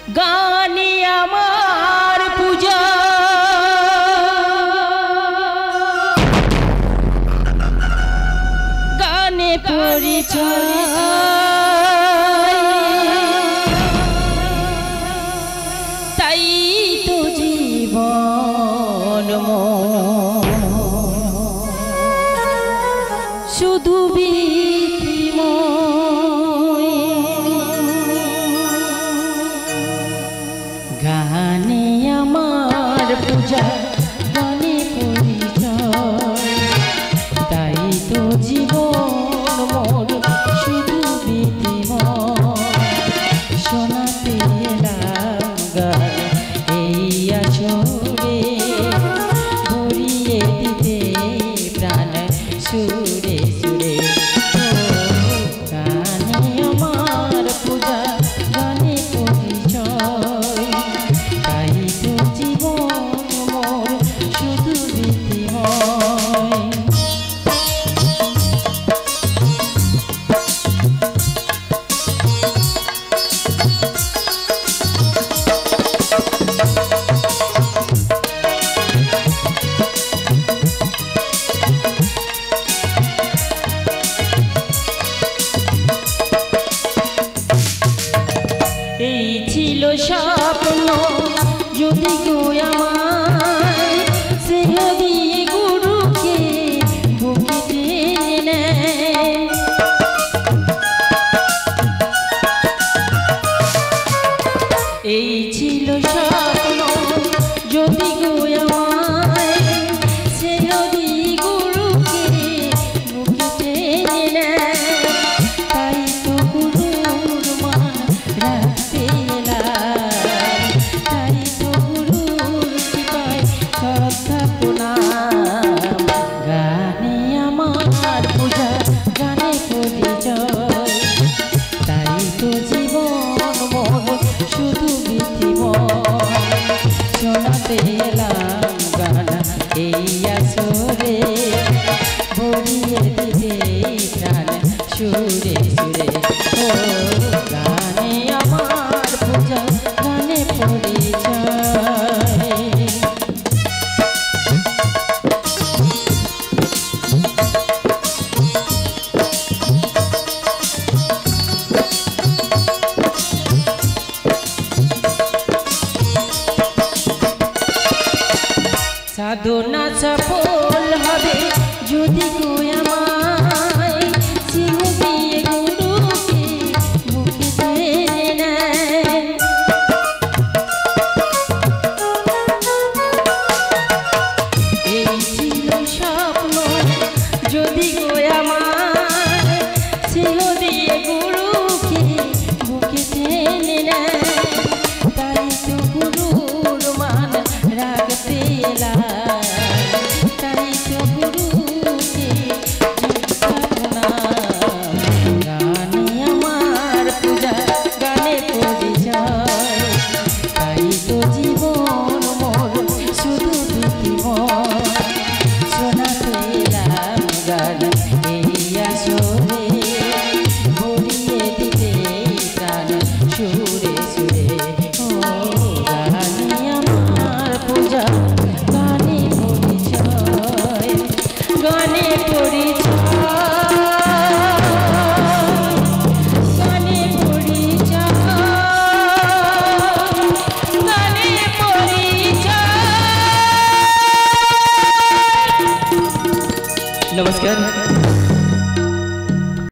গানে আমার পূজা গানে পরিচয় তাই তো জীবন শুধু গানে আমার পূজা গানে পরিচয় তাই তো জীবন মোর শুধু শোনাতে এলাম গান এই আছরে ভরিয়ে দিতে প্রাণ সুরে সুরে গানে আমার পূজা গানে পরিচয় তাই তো জীবন মোর শুধু এই ছিল স্বপ্ন যদি গো আমায় স্নেহ দিয়ে গুরুকে বুকে টেনে নেয় এই ছিল স্বপ্ন যদি গো আমায় স্নেহ দিয়ে গুরুকে বুকে টেনে নেয় তাই তো গুরুর মান রাখতে তাই তো গুরুর কৃপায় শ্রদ্ধা প্রণাম গানে আমার পূজা গানে পরিচয় তাই তো জীবন মোর শুধু শোনাতে এলাম গান এই আসরে ভরিয়ে দিতে প্রাণ সুরে সুরে ও গানে আমার পূজা গানে পরিচয় সাধনা সফল হবে যদি গো আমায় সিংহ দিয়ে গুরুকে বুকে টেনে নেয় এই ছিল স্বপ্ন যদি গো আমায় সিংহ দিয়ে গুরুকে বুকে টেনে নেয় তাই তো গুরুর মান রাখতে তাই তো গুরুকে গানে আমার পূজা গানে পরিচয় তাই তো জীবন মোর শুধু শোনাতে এলাম গান এই আসরে ভরিয়ে দিতে প্রাণ সুরে সুরে ও গানে আমার পূজা গানে পরিচয় গানে পরিচয় গানে পরিচয় গানে পরিচয়। নমস্কার।